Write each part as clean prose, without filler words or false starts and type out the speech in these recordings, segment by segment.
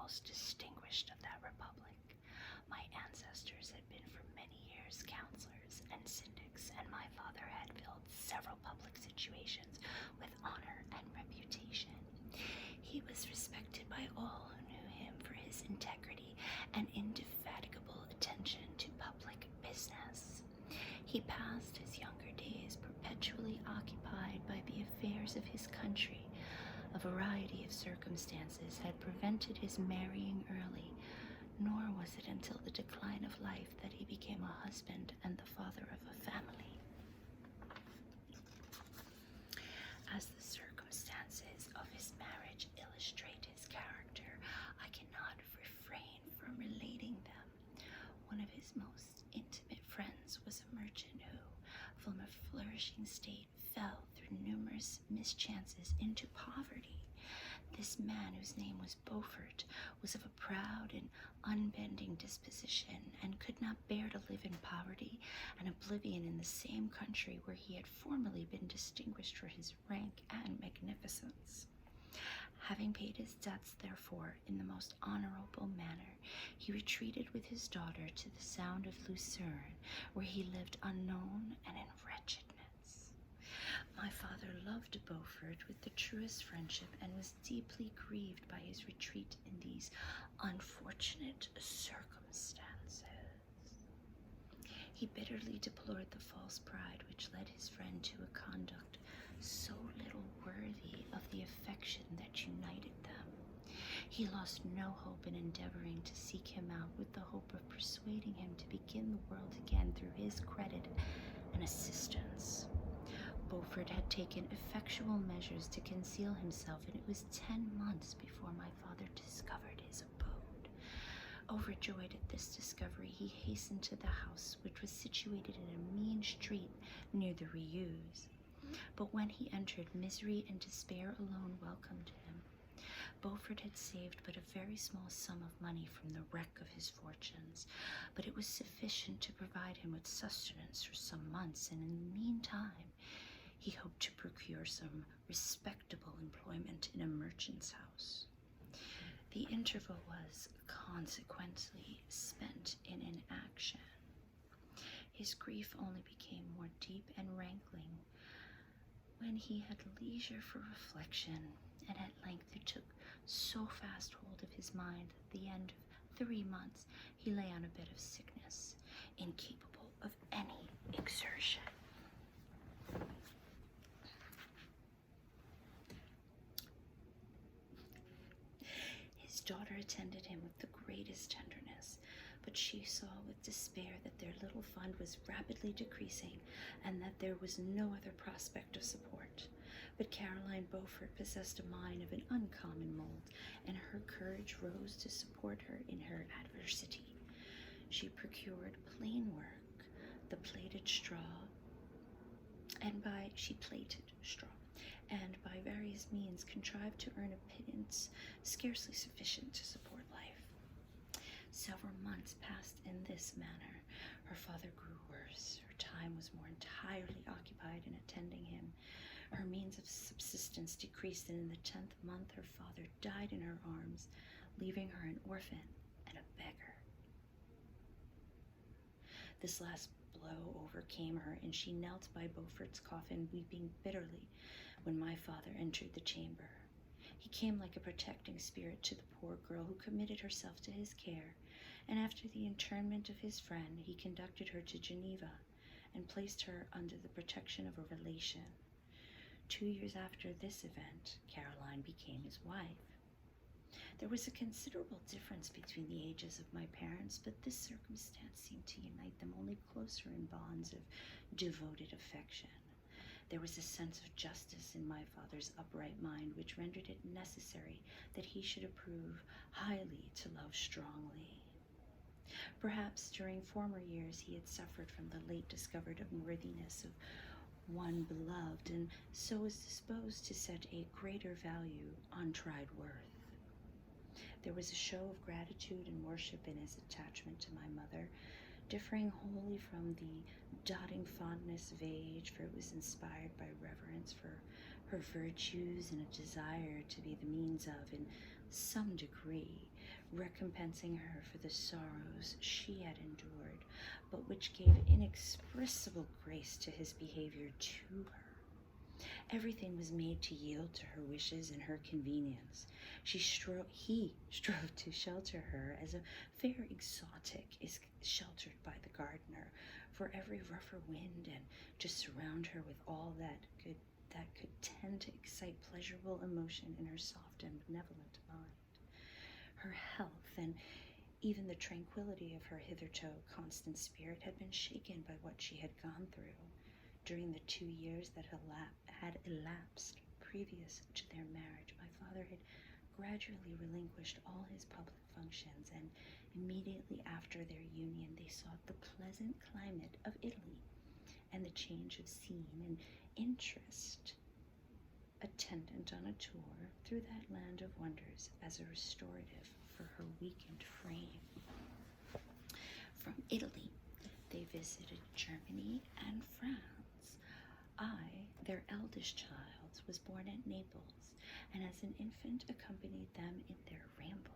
most distinguished of that republic. My ancestors had been for many years counselors and syndics, and my father had filled several public situations with honor and reputation. He was respected by all who knew him for his integrity and indefatigable attention to public business. He passed his younger days perpetually occupied by the affairs of his country. A variety of circumstances had prevented his marrying early, nor was it until the decline of life that he became a husband and the father of a family. As the circumstances of his marriage illustrate his character, I cannot refrain from relating them. One of his most intimate friends was a merchant who, from a flourishing state, fell through numerous mischances into poverty. This man, whose name was Beaufort, was of a proud and unbending disposition, and could not bear to live in poverty and oblivion in the same country where he had formerly been distinguished for his rank and magnificence. Having paid his debts, therefore, in the most honorable manner, he retreated with his daughter to the sound of Lucerne, where he lived unknown and in wretchedness. My father loved Beaufort with the truest friendship and was deeply grieved by his retreat in these unfortunate circumstances. He bitterly deplored the false pride which led his friend to a conduct so little worthy of the affection that united them. He lost no hope in endeavoring to seek him out with the hope of persuading him to begin the world again through his credit and assistance. Beaufort had taken effectual measures to conceal himself, and it was 10 months before my father discovered his abode. Overjoyed at this discovery, he hastened to the house, which was situated in a mean street near the Rieuse. But when he entered, misery and despair alone welcomed him. Beaufort had saved but a very small sum of money from the wreck of his fortunes, but it was sufficient to provide him with sustenance for some months, and in the meantime he hoped to procure some respectable employment in a merchant's house. The interval was consequently spent in inaction. His grief only became more deep and rankling when he had leisure for reflection, and at length it took so fast hold of his mind that at the end of 3 months he lay on a bed of sickness, incapable of any exertion. His daughter attended him with the greatest tenderness, but she saw with despair that their little fund was rapidly decreasing, and that there was no other prospect of support. But Caroline Beaufort possessed a mind of an uncommon mold, and her courage rose to support her in her adversity. She procured plain work, the plaited straw, and by various means contrived to earn a pittance scarcely sufficient to support life. Several months passed in this manner. Her father grew worse. Her time was more entirely occupied in attending him. Her means of subsistence decreased, and in the 10th month her father died in her arms, leaving her an orphan and a beggar. This last blow overcame her, and she knelt by Beaufort's coffin, weeping bitterly, when my father entered the chamber. He came like a protecting spirit to the poor girl, who committed herself to his care, and after the interment of his friend, he conducted her to Geneva and placed her under the protection of a relation. 2 years after this event, Caroline became his wife. There was a considerable difference between the ages of my parents, but this circumstance seemed to unite them only closer in bonds of devoted affection. There was a sense of justice in my father's upright mind which rendered it necessary that he should approve highly to love strongly. Perhaps during former years he had suffered from the late discovered unworthiness of one beloved, and so was disposed to set a greater value on tried worth. There was a show of gratitude and worship in his attachment to my mother, differing wholly from the doting fondness of age, for it was inspired by reverence for her virtues and a desire to be the means of, in some degree, recompensing her for the sorrows she had endured, but which gave inexpressible grace to his behavior to her. Everything was made to yield to her wishes and her convenience. He strove to shelter her as a fair exotic is sheltered by the gardener for every rougher wind, and to surround her with all that could tend to excite pleasurable emotion in her soft and benevolent mind. Her health and even the tranquility of her hitherto constant spirit had been shaken by what she had gone through. During the 2 years that had elapsed previous to their marriage, my father had gradually relinquished all his public functions, and immediately after their union they sought the pleasant climate of Italy and the change of scene and interest attendant on a tour through that land of wonders as a restorative for her weakened frame. From Italy, they visited Germany and France. I, their eldest child, was born at Naples, and as an infant accompanied them in their rambles.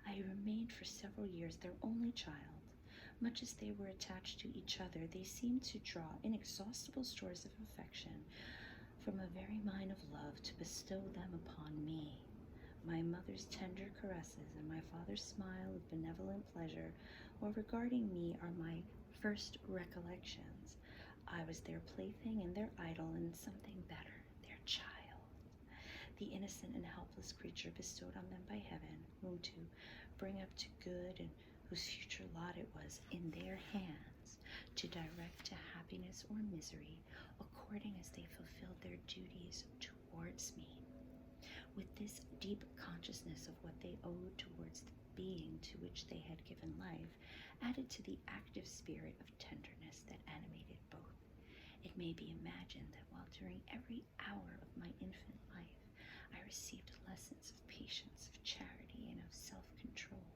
I remained for several years their only child. Much as they were attached to each other, they seemed to draw inexhaustible stores of affection from a very mine of love to bestow them upon me. My mother's tender caresses and my father's smile of benevolent pleasure while regarding me are my first recollections. I was their plaything and their idol, and something better, their child, the innocent and helpless creature bestowed on them by heaven, whom to bring up to good and whose future lot it was in their hands to direct to happiness or misery according as they fulfilled their duties towards me. With this deep consciousness of what they owed towards the being to which they had given life, added to the active spirit of tenderness that animated both, it may be imagined that while during every hour of my infant life I received lessons of patience, of charity, and of self-control,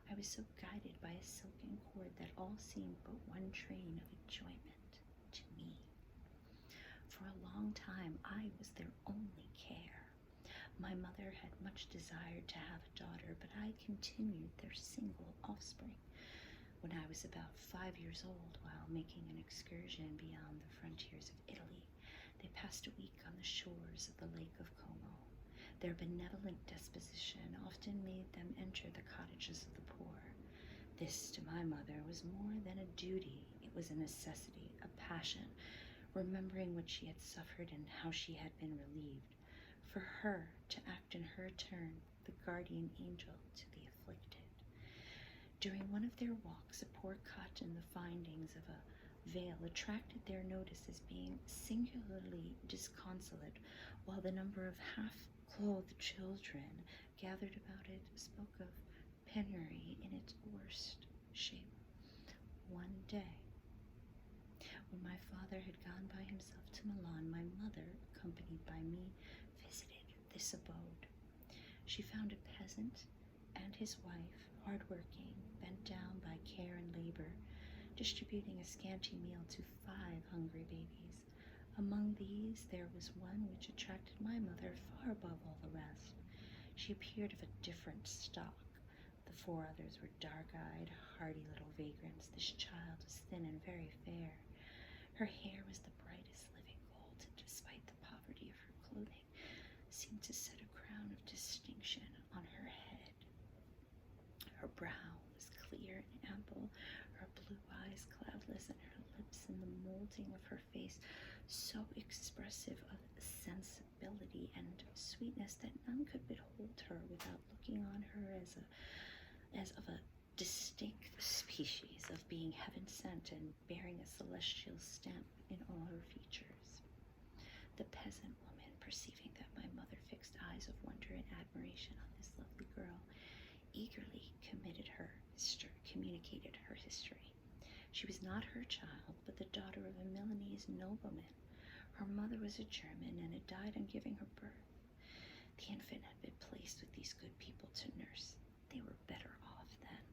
I was so guided by a silken cord that all seemed but one train of enjoyment to me. For a long time I was their only care. My mother had much desired to have a daughter, but I continued their single offspring. When I was about 5 years old, while making an excursion beyond the frontiers of Italy, they passed a week on the shores of the Lake of Como. Their benevolent disposition often made them enter the cottages of the poor. This, to my mother, was more than a duty. It was a necessity, a passion, remembering what she had suffered and how she had been relieved, for her to act in her turn the guardian angel to the afflicted. During one of their walks, a poor cut in the findings of a veil attracted their notice as being singularly disconsolate, while the number of half-clothed children gathered about it spoke of penury in its worst shape. One day, when my father had gone by himself to Milan, my mother, accompanied by me, visited this abode. She found a peasant and his wife, hard-working, bent down by care and labor, distributing a scanty meal to 5 hungry babies. Among these there was one which attracted my mother far above all the rest. She appeared of a different stock. The 4 others were dark-eyed, hardy little vagrants. This child was thin and very fair. Her hair was the brightest living gold, and despite the poverty of her clothing, seemed to set a crown of distinction on her head. Her brow was clear and ample, her blue eyes cloudless, and her lips and the molding of her face so expressive of sensibility and sweetness that none could behold her without looking on her as of a distinct species of being heaven-sent and bearing a celestial stamp in all her features. The peasant woman, perceiving that my mother fixed eyes of wonder and admiration on this lovely girl, eagerly communicated her history. She was not her child, but the daughter of a Milanese nobleman. Her mother was a German and had died on giving her birth. The infant had been placed with these good people to nurse. They were better off then.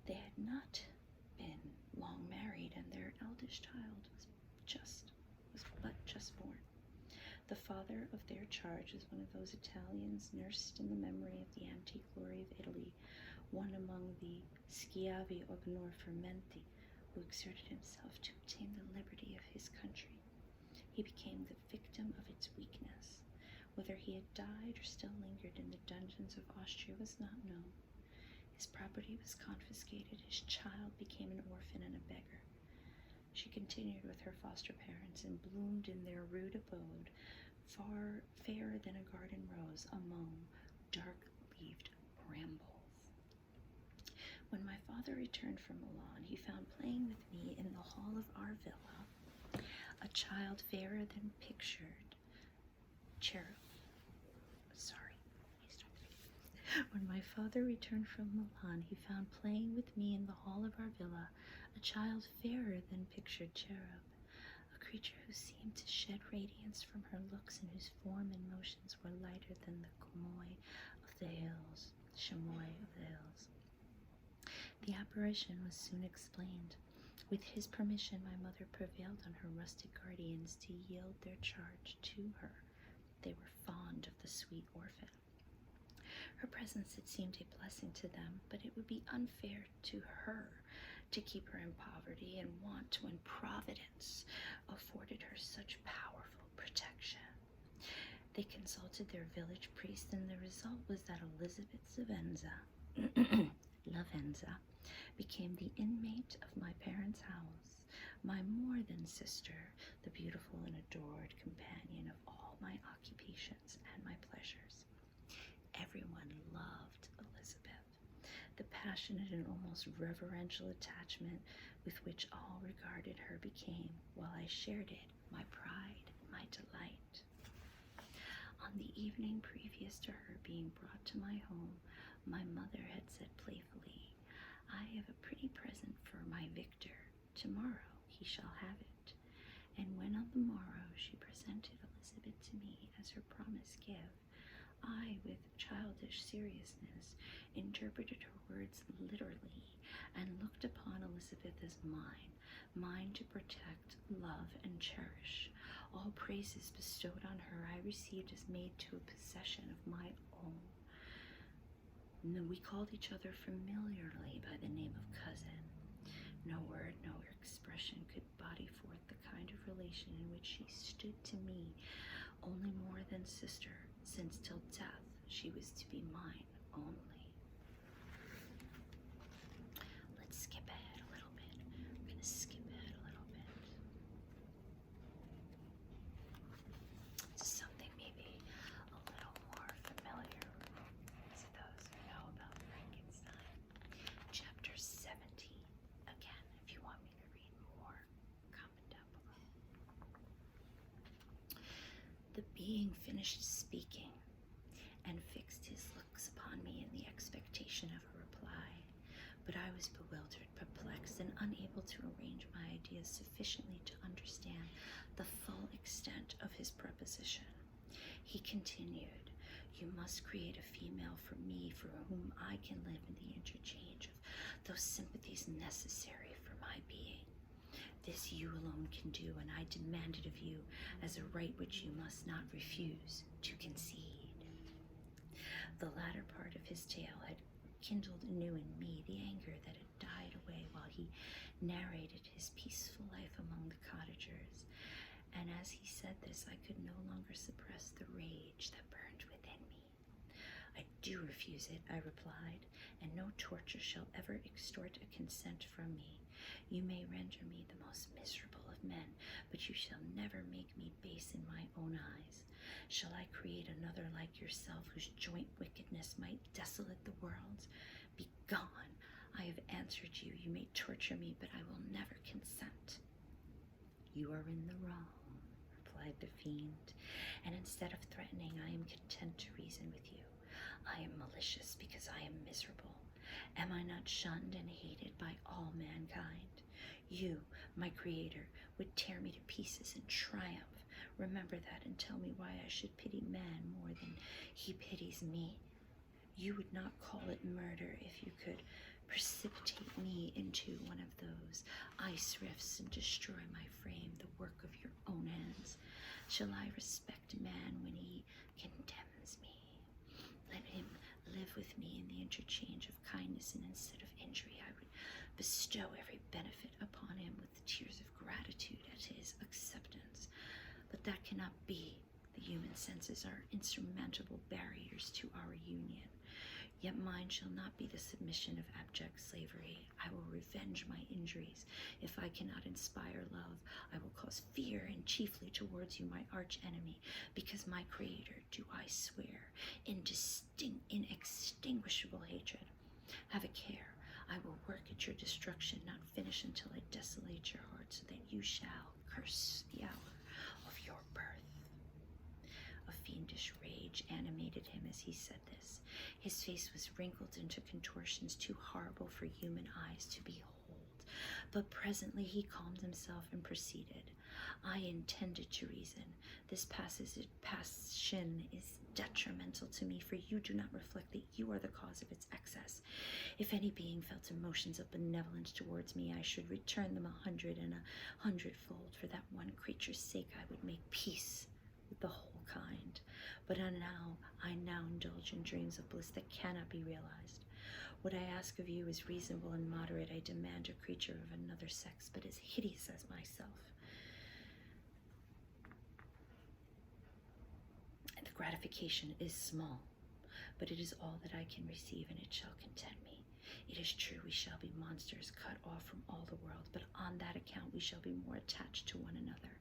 They had not been long married, and their eldest child was but just born. The father of their charge was one of those Italians nursed in the memory of the antique glory of Italy, one among the schiavi fermenti, who exerted himself to obtain the liberty of his country. He became the victim of its weakness. Whether he had died or still lingered in the dungeons of Austria was not known. His property was confiscated, his child became an orphan and a beggar. She continued with her foster parents and bloomed in their rude abode, far fairer than a garden rose among dark-leaved brambles. When my father returned from Milan, he found playing with me in the hall of our villa a child fairer than pictured cherub. When my father returned from Milan, he found playing with me in the hall of our villa a child fairer than pictured cherub, a creature who seemed to shed radiance from her looks and whose form and motions were lighter than the chamois of the hills. The apparition was soon explained. With his permission, my mother prevailed on her rustic guardians to yield their charge to her. They were fond of the sweet orphan. Her presence had seemed a blessing to them, but it would be unfair to her to keep her in poverty and want when Providence afforded her such powerful protection. They consulted their village priest, and the result was that Elizabeth Lavenza became the inmate of my parents' house, my more than sister, the beautiful and adored companion of all my occupations and my pleasures. Everyone loved Elizabeth. The passionate and almost reverential attachment with which all regarded her became, while I shared it, my pride and my delight. On the evening previous to her being brought to my home, my mother had said playfully, "I have a pretty present for my Victor. Tomorrow he shall have it." And when on the morrow she presented Elizabeth to me as her promised gift, I, with childish seriousness, interpreted her words literally and looked upon Elizabeth as mine to protect, love, and cherish. All praises bestowed on her I received as made to a possession of my own. And we called each other familiarly by the name of cousin. No word, no expression could body forth the kind of relation in which she stood to me, only more than sister, since till death she was to be mine only. Let's skip ahead a little bit. We're going to skip ahead a little bit to something maybe a little more familiar to those who know about Frankenstein. Chapter 17. Again, if you want me to read more, comment down below. The being finished speaking and fixed his looks upon me in the expectation of a reply, but I was bewildered, perplexed, and unable to arrange my ideas sufficiently to understand the full extent of his proposition. He continued, "You must create a female for me for whom I can live in the interchange of those sympathies necessary for my being. This you alone can do, and I demand it of you as a right which you must not refuse to concede." The latter part of his tale had kindled anew in me the anger that had died away while he narrated his peaceful life among the cottagers, and as he said this, I could no longer suppress the rage that burned within me. "I do refuse it," I replied, "and no torture shall ever extort a consent from me. You may render me the most miserable of men, but you shall never make me base in my own eyes. Shall I create another like yourself, whose joint wickedness might desolate the world? Begone! I have answered you. You may torture me, but I will never consent." "You are in the wrong," replied the fiend, "and instead of threatening, I am content to reason with you. I am malicious because I am miserable. Am I not shunned and hated by all mankind? You, my creator, would tear me to pieces in triumph. Remember that, and tell me why I should pity man more than he pities me. You would not call it murder if you could precipitate me into one of those ice rifts and destroy my frame, the work of your own hands. Shall I respect man when he condemns me? Let him live with me in the interchange of kindness, and instead of injury I would bestow every benefit upon him with tears of gratitude at his acceptance. But that cannot be. The human senses are insurmountable barriers to our union. Yet mine shall not be the submission of abject slavery. I will revenge my injuries. If I cannot inspire love, I will cause fear, and chiefly towards you, my arch enemy, because my Creator, do I swear, inextinguishable hatred. Have a care. I will work at your destruction, not finish until I desolate your heart, so that you shall curse the hour of your birth. A fiendish rage animated him as he said this. His face was wrinkled into contortions too horrible for human eyes to behold. But presently he calmed himself and proceeded. I intended to reason. This passion is detrimental to me, for you do not reflect that you are the cause of its excess. If any being felt emotions of benevolence towards me, I should return them 100 and 100-fold. For that one creature's sake, I would make peace with the whole kind. But I now indulge in dreams of bliss that cannot be realized. What I ask of you is reasonable and moderate. I demand a creature of another sex, but as hideous as myself. And the gratification is small, but it is all that I can receive, and it shall content me. It is true we shall be monsters, cut off from all the world, but on that account we shall be more attached to one another.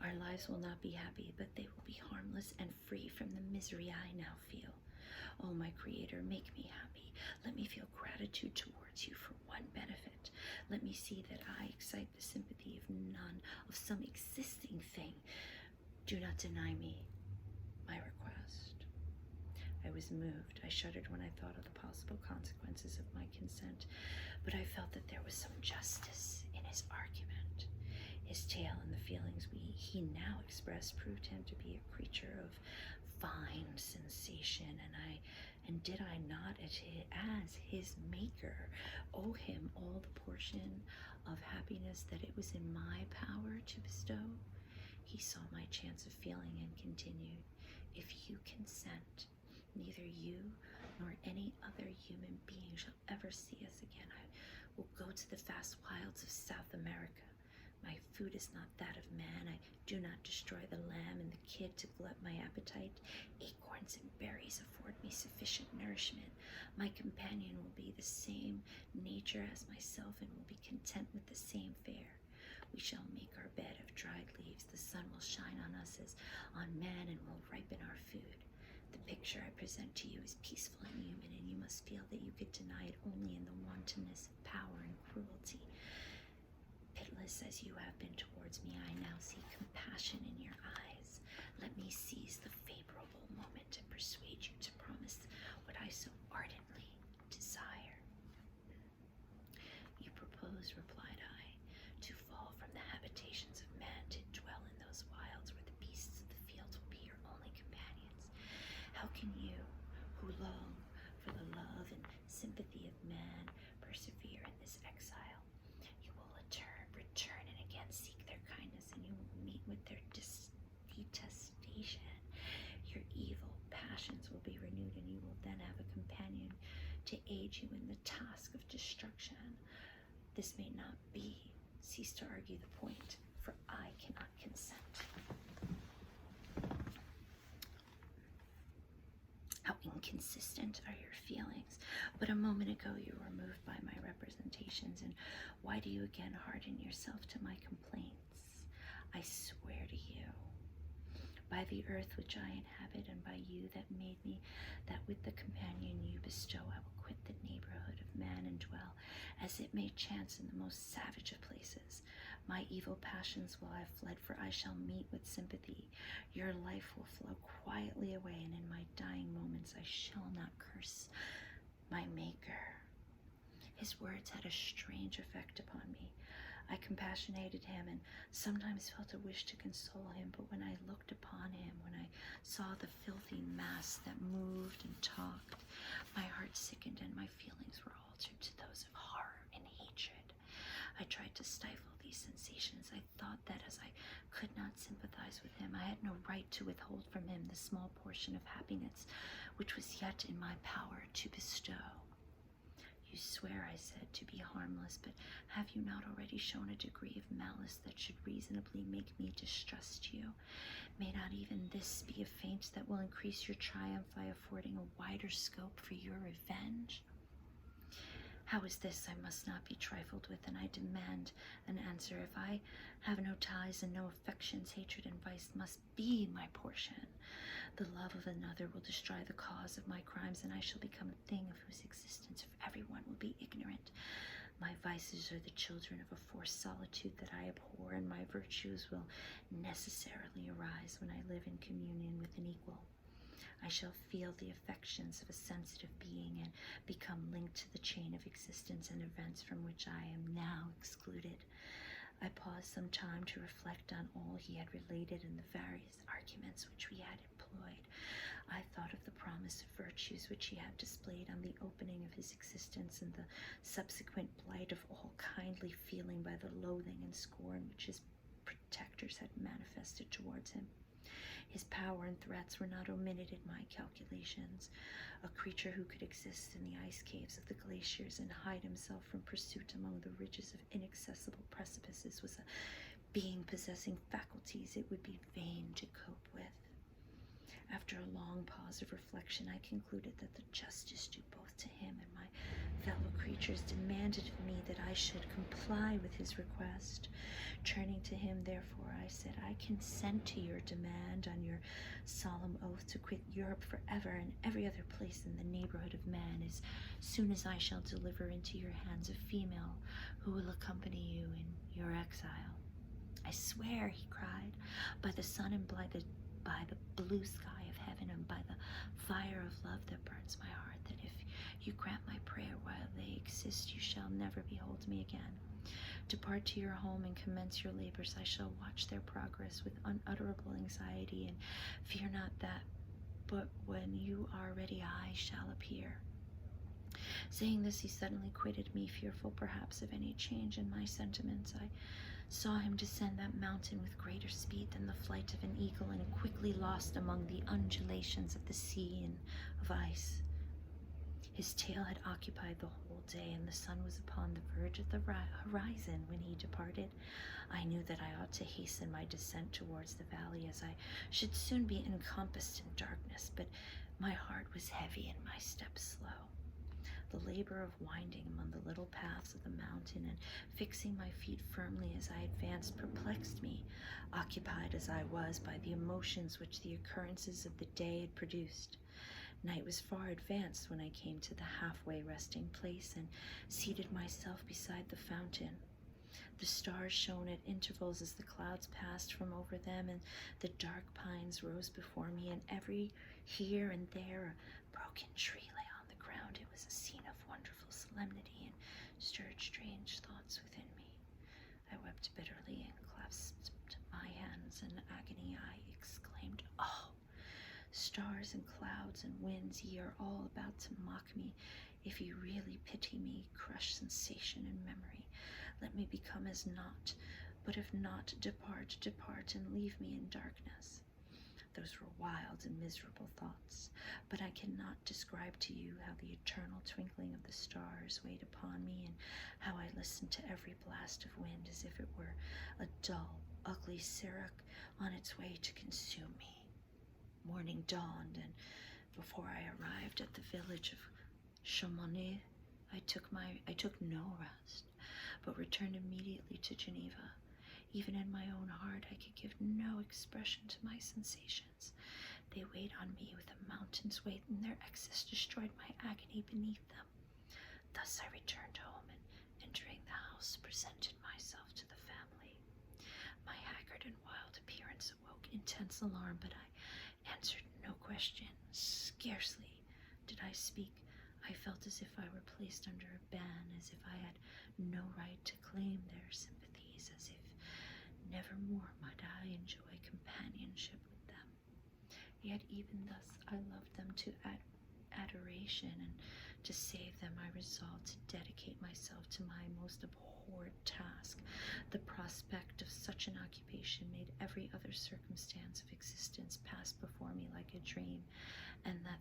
Our lives will not be happy, but they will be harmless and free from the misery I now feel. Oh, my Creator, make me happy. Let me feel gratitude towards you for one benefit. Let me see that I excite the sympathy of none, of some existing thing. Do not deny me my request. I was moved. I shuddered when I thought of the possible consequences of my consent, but I felt that there was some justice in his argument. His tale and the feelings he now expressed proved him to be a creature of fine sensation, and did I not, as his maker, owe him all the portion of happiness that it was in my power to bestow? He saw my chance of feeling and continued, if you consent, neither you nor any other human being shall ever see us again. I will go to the vast wilds of South America. My food is not that of man. I do not destroy the lamb and the kid to glut my appetite. Acorns and berries afford me sufficient nourishment. My companion will be the same nature as myself and will be content with the same fare. We shall make our bed of dried leaves. The sun will shine on us as on man and will ripen our food. The picture I present to you is peaceful and human, and you must feel that you could deny it only in the wantonness of power and cruelty. Pitiless as you have been towards me, I now see compassion in your eyes. Let me seize the favorable moment and persuade you to promise what I so ardently desire. You propose, replied I, to fall from the habitations of man, to dwell in those wilds where the beasts of the fields will be your only companions. How can you, who long for the love and sympathy of man, persevere in this exile? Return and again seek their kindness, and you will meet with their detestation. Your evil passions will be renewed, and you will then have a companion to aid you in the task of destruction. This may not be. Cease to argue the point, for I cannot consent. How inconsistent are your feelings? But a moment ago you were moved by my representations, and why do you again harden yourself to my complaints? I swear to you, by the earth which I inhabit, and by you that made me, that with the companion you bestow I will quit the neighborhood of man and dwell, as it may chance, in the most savage of places. My evil passions will have fled, for I shall meet with sympathy. Your life will flow quietly away, and in my dying moments I shall not curse my Maker. His words had a strange effect upon me. I compassionated him and sometimes felt a wish to console him, but when I looked upon him, when I saw the filthy mass that moved and talked, My heart sickened and my feelings were altered to those of horror and hatred. I tried to stifle these sensations. I thought that as I could not sympathize with him, I had no right to withhold from him the small portion of happiness which was yet in my power to bestow. You swear, I said, to be harmless, but have you not already shown a degree of malice that should reasonably make me distrust you? May not even this be a feint that will increase your triumph by affording a wider scope for your revenge? How is this? I must not be trifled with, and I demand an answer. If I have no ties and no affections, hatred and vice must be my portion. The love of another will destroy the cause of my crimes, and I shall become a thing of whose existence everyone will be ignorant. My vices are the children of a forced solitude that I abhor, and my virtues will necessarily arise when I live in communion with an equal. I shall feel the affections of a sensitive being and become linked to the chain of existence and events from which I am now excluded. I paused some time to reflect on all he had related and the various arguments which we had employed. I thought of the promise of virtues which he had displayed on the opening of his existence and the subsequent blight of all kindly feeling by the loathing and scorn which his protectors had manifested towards him. His power and threats were not omitted in my calculations. A creature who could exist in the ice caves of the glaciers and hide himself from pursuit among the ridges of inaccessible precipices was a being possessing faculties it would be vain to cope with. After a long pause of reflection, I concluded that the justice due both to him and my fellow creatures demanded of me that I should comply with his request. Turning to him, therefore, I said, I consent to your demand on your solemn oath to quit Europe forever and every other place in the neighborhood of man as soon as I shall deliver into your hands a female who will accompany you in your exile. I swear, he cried, by the sun and by the blue sky of heaven and by the fire of love that burns my heart, that if you grant my prayer while they exist, you shall never behold me again. Depart to your home and commence your labors. I shall watch their progress with unutterable anxiety, and fear not that, but when you are ready, I shall appear. Saying this, he suddenly quitted me, fearful perhaps of any change in my sentiments. I saw him descend that mountain with greater speed than the flight of an eagle, and quickly lost among the undulations of the sea and of ice. His tail had occupied the whole day, and the sun was upon the verge of the horizon when he departed. I knew that I ought to hasten my descent towards the valley, as I should soon be encompassed in darkness, but my heart was heavy and my steps slow. The labor of winding among the little paths of the mountain and fixing my feet firmly as I advanced perplexed me, occupied as I was by the emotions which the occurrences of the day had produced. Night was far advanced when I came to the halfway resting place and seated myself beside the fountain. The stars shone at intervals as the clouds passed from over them, and the dark pines rose before me, and every here and there a broken tree lay on the ground. It was a scene of wonderful solemnity and stirred strange thoughts within me. I wept bitterly and clasped my hands in agony. I exclaimed, "Oh! Stars and clouds and winds, ye are all about to mock me. If ye really pity me, crush sensation and memory. Let me become as naught, but if not, depart, depart, and leave me in darkness." Those were wild and miserable thoughts, but I cannot describe to you how the eternal twinkling of the stars weighed upon me, and how I listened to every blast of wind as if it were a dull, ugly siroc on its way to consume me. Morning dawned, and before I arrived at the village of Chamonix, I took no rest, but returned immediately to Geneva. Even in my own heart, I could give no expression to my sensations. They weighed on me with a mountain's weight, and their excess destroyed my agony beneath them. Thus I returned home, and entering the house, presented myself to the family. My haggard and wild appearance awoke intense alarm, but I answered no question. Scarcely did I speak. I felt as if I were placed under a ban, as if I had no right to claim their sympathies, as if nevermore might I enjoy companionship with them. Yet even thus I loved them to adoration, and to save them I resolved to dedicate myself to my most abhorred task. The prospect of such an occupation made every other circumstance of existence pass before me like a dream, and the